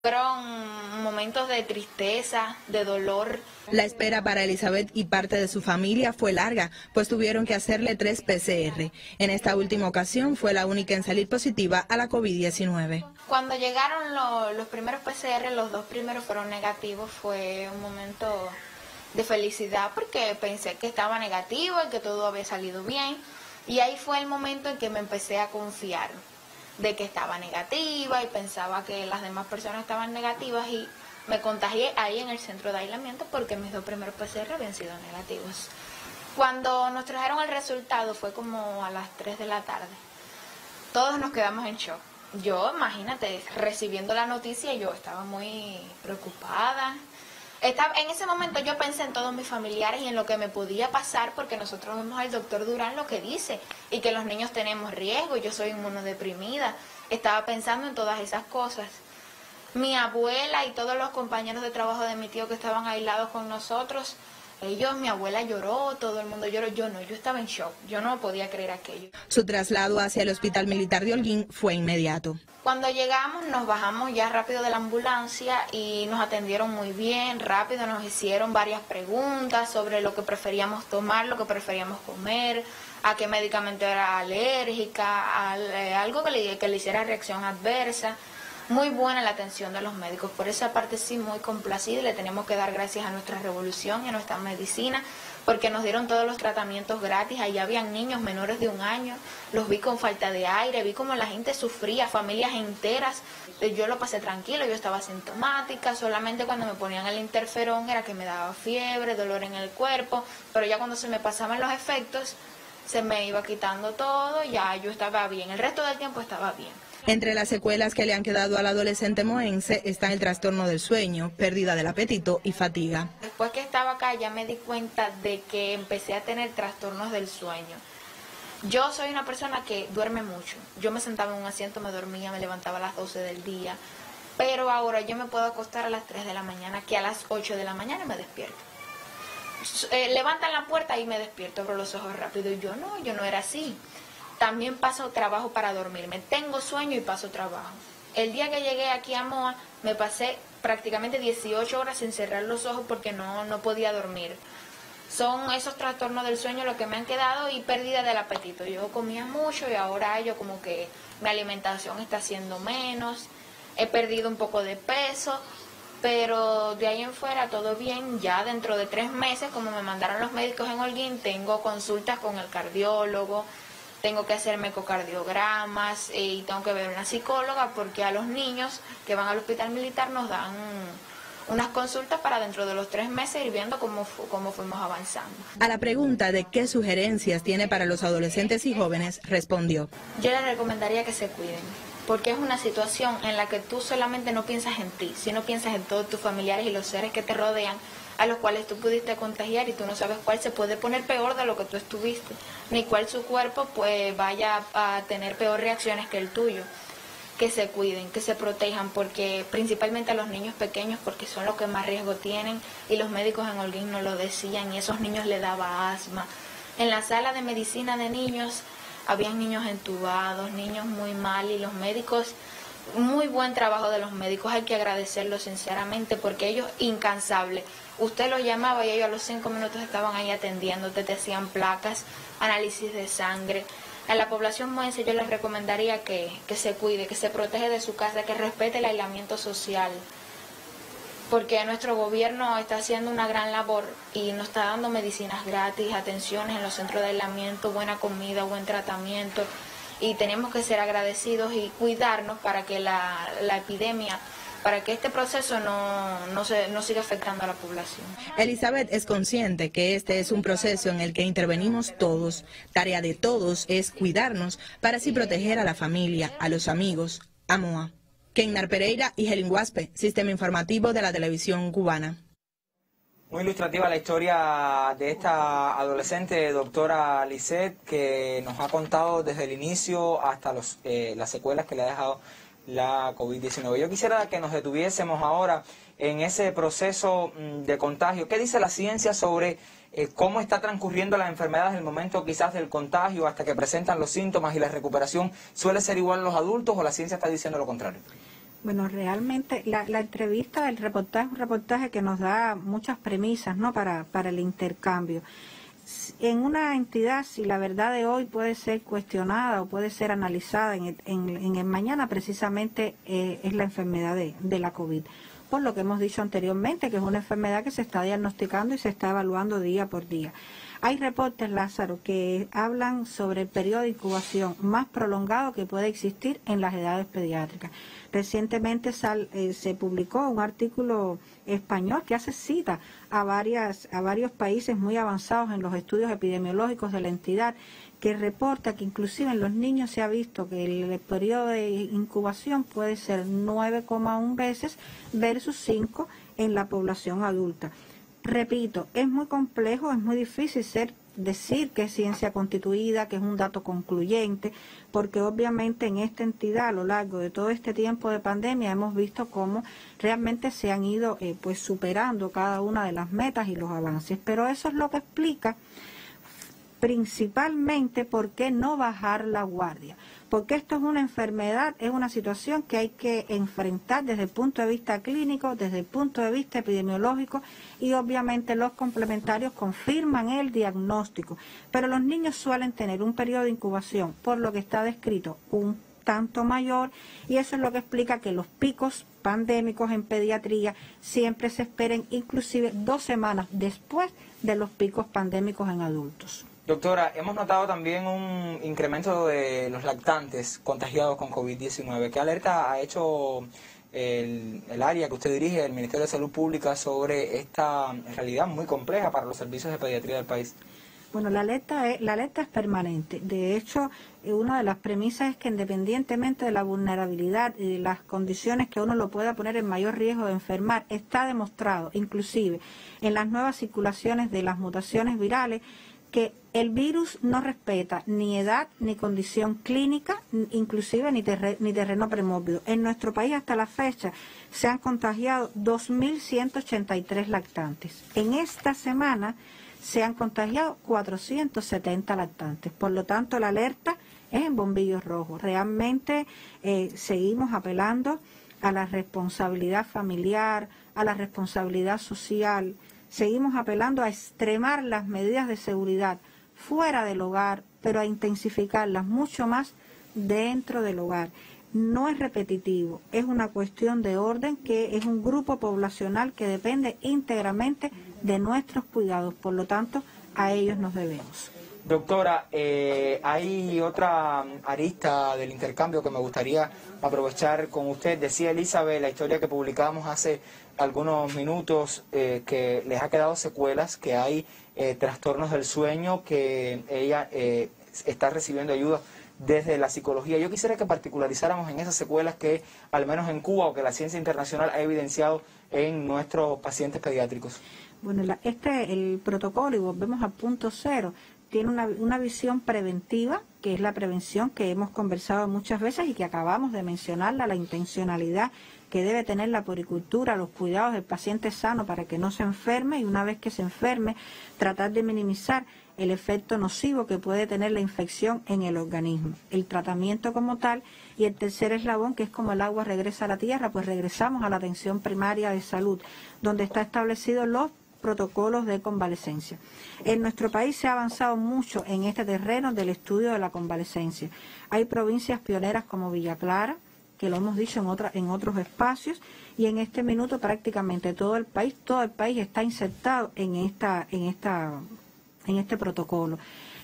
Fueron momentos de tristeza, de dolor. La espera para Elizabeth y parte de su familia fue larga, pues tuvieron que hacerle 3 PCR. En esta última ocasión fue la única en salir positiva a la COVID-19. Cuando llegaron los primeros PCR, los 2 primeros fueron negativos. Fue un momento de felicidad porque pensé que estaba negativo y que todo había salido bien. Y ahí fue el momento en que me empecé a confiar de que estaba negativa y pensaba que las demás personas estaban negativas y me contagié ahí en el centro de aislamiento porque mis 2 primeros PCR habían sido negativos. Cuando nos trajeron el resultado fue como a las 3 de la tarde. Todos nos quedamos en shock. Yo, imagínate, recibiendo la noticia, yo estaba muy preocupada. En ese momento yo pensé en todos mis familiares y en lo que me podía pasar, porque nosotros vemos al doctor Durán lo que dice, y que los niños tenemos riesgo, yo soy inmunodeprimida. Estaba pensando en todas esas cosas. Mi abuela y todos los compañeros de trabajo de mi tío que estaban aislados con nosotros, mi abuela lloró, todo el mundo lloró, yo estaba en shock, yo no podía creer aquello. Su traslado hacia el Hospital Militar de Holguín fue inmediato. Cuando llegamos nos bajamos ya rápido de la ambulancia y nos atendieron muy bien, rápido nos hicieron varias preguntas sobre lo que preferíamos tomar, lo que preferíamos comer, a qué medicamento era alérgica, algo que le hiciera reacción adversa. Muy buena la atención de los médicos, por esa parte sí muy complacida y le tenemos que dar gracias a nuestra revolución y a nuestra medicina porque nos dieron todos los tratamientos gratis. Allá habían niños menores de 1 año, los vi con falta de aire, vi como la gente sufría, familias enteras. Yo lo pasé tranquilo, yo estaba asintomática, solamente cuando me ponían el interferón era que me daba fiebre, dolor en el cuerpo, pero ya cuando se me pasaban los efectos se me iba quitando todo, ya yo estaba bien, el resto del tiempo estaba bien. Entre las secuelas que le han quedado al adolescente moense están el trastorno del sueño, pérdida del apetito y fatiga. Después que estaba acá ya me di cuenta de que empecé a tener trastornos del sueño. Yo soy una persona que duerme mucho. Yo me sentaba en un asiento, me dormía, me levantaba a las 12 del día. Pero ahora yo me puedo acostar a las 3 de la mañana, que a las 8 de la mañana me despierto. Levantan la puerta y me despierto, abro los ojos rápido. Y yo no era así. También paso trabajo para dormirme. Tengo sueño y paso trabajo. El día que llegué aquí a Moa, me pasé prácticamente 18 horas sin cerrar los ojos porque no podía dormir. Son esos trastornos del sueño los que me han quedado y pérdida del apetito. Yo comía mucho y ahora yo como que mi alimentación está siendo menos. He perdido un poco de peso, pero de ahí en fuera todo bien. Ya dentro de 3 meses, como me mandaron los médicos en Holguín, tengo consultas con el cardiólogo. Tengo que hacerme ecocardiogramas y tengo que ver una psicóloga porque a los niños que van al hospital militar nos dan unas consultas para dentro de los 3 meses ir viendo cómo fuimos avanzando. A la pregunta de qué sugerencias tiene para los adolescentes y jóvenes, respondió: yo les recomendaría que se cuiden, porque es una situación en la que tú solamente no piensas en ti, sino piensas en todos tus familiares y los seres que te rodean, a los cuales tú pudiste contagiar y tú no sabes cuál se puede poner peor de lo que tú estuviste, ni cuál su cuerpo pues vaya a tener peor reacciones que el tuyo. Que se cuiden, que se protejan, porque principalmente a los niños pequeños, porque son los que más riesgo tienen, y los médicos en Holguín nos lo decían, y esos niños les daba asma. En la sala de medicina de niños habían niños entubados, niños muy mal, y los médicos, muy buen trabajo de los médicos, hay que agradecerlo sinceramente, porque ellos incansables. Usted los llamaba y ellos a los 5 minutos estaban ahí atendiéndote, te hacían placas, análisis de sangre. A la población moense yo les recomendaría que se cuide, que se protege de su casa, que respete el aislamiento social. porque nuestro gobierno está haciendo una gran labor y nos está dando medicinas gratis, atenciones en los centros de aislamiento, buena comida, buen tratamiento, y tenemos que ser agradecidos y cuidarnos para que la epidemia, para que este proceso no siga afectando a la población. Elizabeth es consciente que este es un proceso en el que intervenimos todos. Tarea de todos es cuidarnos para así proteger a la familia, a los amigos, a MOA. Keinar Pereira y Helen Guaspe, Sistema Informativo de la Televisión Cubana. Muy ilustrativa la historia de esta adolescente, doctora Lisette, que nos ha contado desde el inicio hasta las secuelas que le ha dejado la COVID-19. Yo quisiera que nos detuviésemos ahora en ese proceso de contagio. ¿Qué dice la ciencia sobre cómo está transcurriendo la enfermedad desde el momento quizás del contagio hasta que presentan los síntomas y la recuperación? ¿Suele ser igual en los adultos o la ciencia está diciendo lo contrario? Bueno, realmente la entrevista, el reportaje es un reportaje que nos da muchas premisas, ¿no?, para el intercambio. En una entidad, si la verdad de hoy puede ser cuestionada o puede ser analizada en el mañana, precisamente es la enfermedad de la COVID. Por lo que hemos dicho anteriormente, que es una enfermedad que se está diagnosticando y se está evaluando día por día. Hay reportes, Lázaro, que hablan sobre el periodo de incubación más prolongado que puede existir en las edades pediátricas. Recientemente se publicó un artículo español que hace cita a varios países muy avanzados en los estudios epidemiológicos de la entidad, que reporta que inclusive en los niños se ha visto que el periodo de incubación puede ser 9,1 veces versus 5 en la población adulta. Repito, es muy complejo, es muy difícil decir que es ciencia constituida, que es un dato concluyente, porque obviamente en esta entidad a lo largo de todo este tiempo de pandemia hemos visto cómo realmente se han ido pues superando cada una de las metas y los avances, pero eso es lo que explica principalmente por qué no bajar la guardia, porque esto es una enfermedad, es una situación que hay que enfrentar desde el punto de vista clínico, desde el punto de vista epidemiológico, y obviamente los complementarios confirman el diagnóstico, pero los niños suelen tener un periodo de incubación, por lo que está descrito, un tanto mayor, y eso es lo que explica que los picos pandémicos en pediatría siempre se esperen inclusive 2 semanas después de los picos pandémicos en adultos. Doctora, hemos notado también un incremento de los lactantes contagiados con COVID-19. ¿Qué alerta ha hecho el área que usted dirige, el Ministerio de Salud Pública, sobre esta realidad muy compleja para los servicios de pediatría del país? Bueno, la alerta es permanente. De hecho, una de las premisas es que independientemente de la vulnerabilidad y de las condiciones que uno lo pueda poner en mayor riesgo de enfermar, está demostrado, inclusive en las nuevas circulaciones de las mutaciones virales, que el virus no respeta ni edad, ni condición clínica, inclusive ni terreno premórbido. En nuestro país hasta la fecha se han contagiado 2.183 lactantes. En esta semana se han contagiado 470 lactantes. Por lo tanto, la alerta es en bombillos rojos. Realmente seguimos apelando a la responsabilidad familiar, a la responsabilidad social. Seguimos apelando a extremar las medidas de seguridad fuera del hogar, pero a intensificarlas mucho más dentro del hogar. No es repetitivo, es una cuestión de orden, que es un grupo poblacional que depende íntegramente de nuestros cuidados, por lo tanto, a ellos nos debemos. Doctora, hay otra arista del intercambio que me gustaría aprovechar con usted. Decía Elizabeth, la historia que publicamos hace algunos minutos, que les ha quedado secuelas, que hay trastornos del sueño, que ella está recibiendo ayuda desde la psicología. Yo quisiera que particularizáramos en esas secuelas que, al menos en Cuba, o que la ciencia internacional ha evidenciado en nuestros pacientes pediátricos. Bueno, el protocolo, y volvemos al punto cero, tiene una visión preventiva, que es la prevención que hemos conversado muchas veces y que acabamos de mencionarla, la intencionalidad que debe tener la puericultura, los cuidados del paciente sano para que no se enferme, y una vez que se enferme, tratar de minimizar el efecto nocivo que puede tener la infección en el organismo. El tratamiento como tal, y el tercer eslabón, que es como el agua regresa a la tierra, pues regresamos a la atención primaria de salud, donde está establecido los protocolos de convalecencia. En nuestro país se ha avanzado mucho en este terreno del estudio de la convalecencia. Hay provincias pioneras como Villa Clara, que lo hemos dicho en otros espacios, y en este minuto prácticamente todo el país está insertado en este protocolo.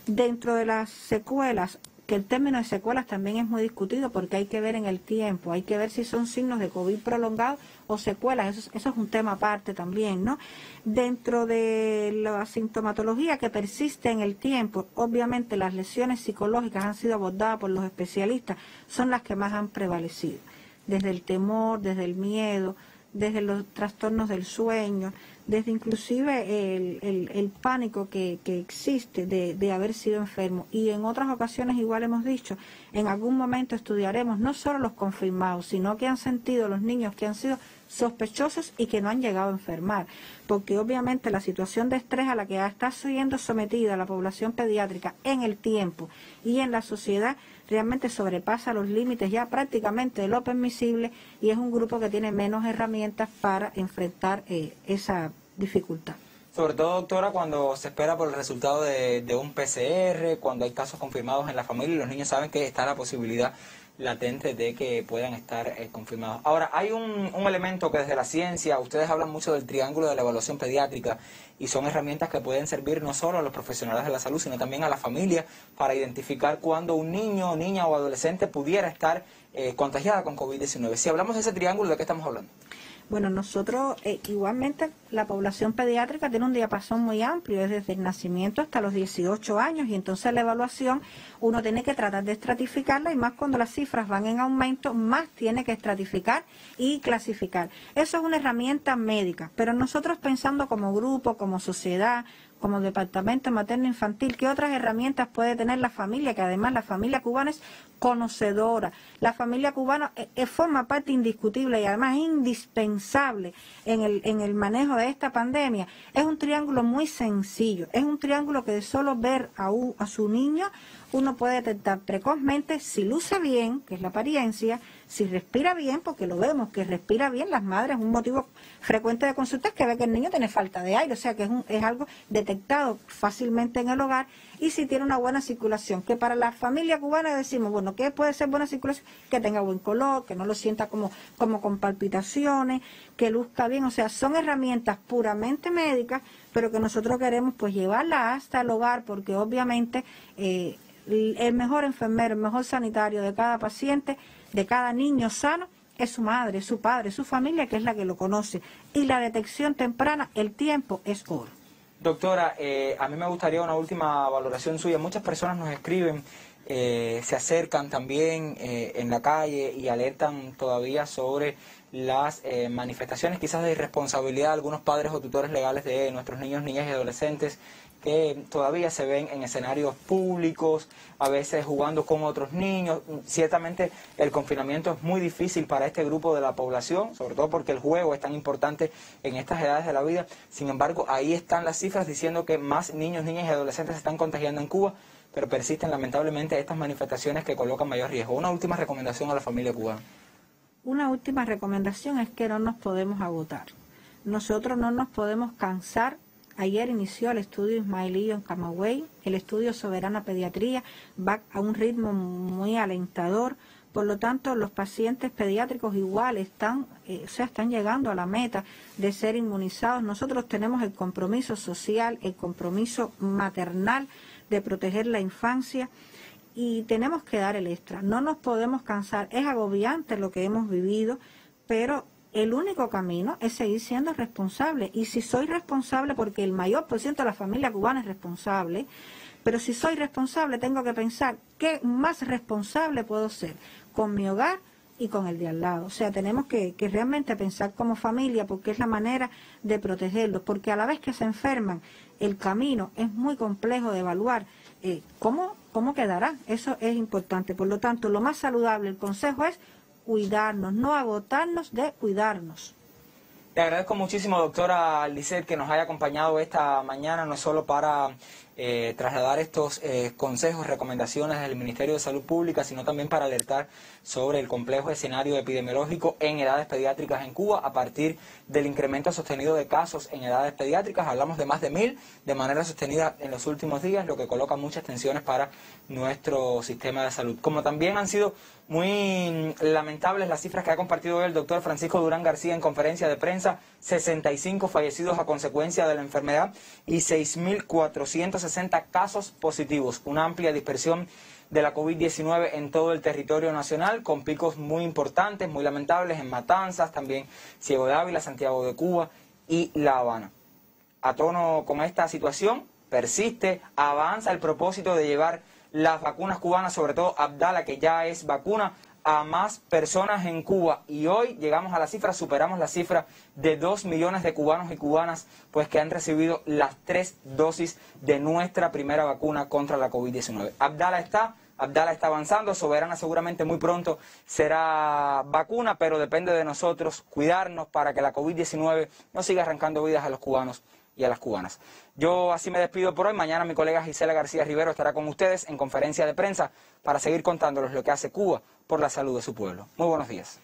Dentro de las secuelas, que el término de secuelas también es muy discutido porque hay que ver en el tiempo, hay que ver si son signos de COVID prolongado o secuelas, eso es un tema aparte también, ¿no? Dentro de la sintomatología que persiste en el tiempo, obviamente las lesiones psicológicas han sido abordadas por los especialistas, son las que más han prevalecido, desde el temor, desde el miedo, desde los trastornos del sueño, desde inclusive el pánico que existe de haber sido enfermo. Y en otras ocasiones, igual hemos dicho, en algún momento estudiaremos no solo los confirmados, sino que han sentido los niños que han sido sospechosos y que no han llegado a enfermar, porque obviamente la situación de estrés a la que está siendo sometida la población pediátrica en el tiempo y en la sociedad realmente sobrepasa los límites ya prácticamente de lo permisible, y es un grupo que tiene menos herramientas para enfrentar esa dificultad. Sobre todo, doctora, cuando se espera por el resultado de un PCR, cuando hay casos confirmados en la familia y los niños saben que está la posibilidad latente de que puedan estar confirmados. Ahora, hay un elemento que desde la ciencia, ustedes hablan mucho del triángulo de la evaluación pediátrica, y son herramientas que pueden servir no solo a los profesionales de la salud, sino también a la familia para identificar cuando un niño, niña o adolescente pudiera estar contagiada con COVID-19. Si hablamos de ese triángulo, ¿de qué estamos hablando? Bueno, nosotros igualmente la población pediátrica tiene un diapasón muy amplio, es desde el nacimiento hasta los 18 años, y entonces la evaluación uno tiene que tratar de estratificarla, y más cuando las cifras van en aumento, más tiene que estratificar y clasificar. Eso es una herramienta médica, pero nosotros pensando como grupo, como sociedad, como departamento materno-infantil, ¿qué otras herramientas puede tener la familia? Que además la familia cubana es conocedora. La familia cubana forma parte indiscutible y además indispensable en el manejo de esta pandemia. Es un triángulo muy sencillo, es un triángulo que de solo ver a su niño uno puede detectar precozmente si luce bien, que es la apariencia, si respira bien, porque lo vemos que respira bien. Las madres, un motivo frecuente de consulta es que ve que el niño tiene falta de aire, o sea que es algo detectado fácilmente en el hogar, y si tiene una buena circulación, que para la familia cubana decimos, bueno, ¿qué puede ser buena circulación? Que tenga buen color, que no lo sienta como con palpitaciones, que luzca bien, o sea, son herramientas puramente médicas, pero que nosotros queremos pues llevarlas hasta el hogar, porque obviamente el mejor enfermero, el mejor sanitario de cada paciente, de cada niño sano, es su madre, su padre, su familia, que es la que lo conoce. Y la detección temprana, el tiempo es oro. Doctora, a mí me gustaría una última valoración suya. Muchas personas nos escriben, se acercan también en la calle y alertan todavía sobre las manifestaciones quizás de irresponsabilidad de algunos padres o tutores legales de nuestros niños, niñas y adolescentes, que todavía se ven en escenarios públicos, a veces jugando con otros niños. Ciertamente el confinamiento es muy difícil para este grupo de la población, sobre todo porque el juego es tan importante en estas edades de la vida. Sin embargo, ahí están las cifras diciendo que más niños, niñas y adolescentes se están contagiando en Cuba, pero persisten lamentablemente estas manifestaciones que colocan mayor riesgo. Una última recomendación a la familia cubana. Una última recomendación es que no nos podemos agotar. Nosotros no nos podemos cansar. Ayer inició el estudio Ismailillo en Camagüey, el estudio Soberana Pediatría va a un ritmo muy alentador, por lo tanto los pacientes pediátricos igual están llegando a la meta de ser inmunizados. Nosotros tenemos el compromiso social, el compromiso maternal de proteger la infancia, y tenemos que dar el extra, no nos podemos cansar. Es agobiante lo que hemos vivido, pero el único camino es seguir siendo responsable. Y si soy responsable, porque el mayor por ciento de la familia cubana es responsable, pero si soy responsable tengo que pensar qué más responsable puedo ser con mi hogar y con el de al lado. O sea, tenemos que realmente pensar como familia, porque es la manera de protegerlos, porque a la vez que se enferman, el camino es muy complejo de evaluar cómo quedará. Eso es importante. Por lo tanto, lo más saludable, el consejo es cuidarnos, no agotarnos de cuidarnos. Le agradezco muchísimo, doctora Lisset, que nos haya acompañado esta mañana, no solo para trasladar estos consejos, recomendaciones del Ministerio de Salud Pública, sino también para alertar sobre el complejo escenario epidemiológico en edades pediátricas en Cuba a partir del incremento sostenido de casos en edades pediátricas. Hablamos de más de 1000 de manera sostenida en los últimos días, lo que coloca muchas tensiones para nuestro sistema de salud. Como también han sido muy lamentables las cifras que ha compartido hoy el doctor Francisco Durán García en conferencia de prensa: 65 fallecidos a consecuencia de la enfermedad y 6.460 casos positivos, una amplia dispersión de la COVID-19 en todo el territorio nacional, con picos muy importantes, muy lamentables en Matanzas, también Ciego de Ávila, Santiago de Cuba y La Habana. A tono con esta situación, persiste, avanza el propósito de llevar las vacunas cubanas, sobre todo Abdala, que ya es vacuna, a más personas en Cuba, y hoy llegamos a la cifra, superamos la cifra de 2 millones de cubanos y cubanas pues que han recibido las 3 dosis de nuestra primera vacuna contra la COVID-19. Abdala está avanzando, Soberana seguramente muy pronto será vacuna, pero depende de nosotros cuidarnos para que la COVID-19 no siga arrancando vidas a los cubanos y a las cubanas. Yo así me despido por hoy. Mañana mi colega Gisela García Rivero estará con ustedes en conferencia de prensa para seguir contándoles lo que hace Cuba por la salud de su pueblo. Muy buenos días.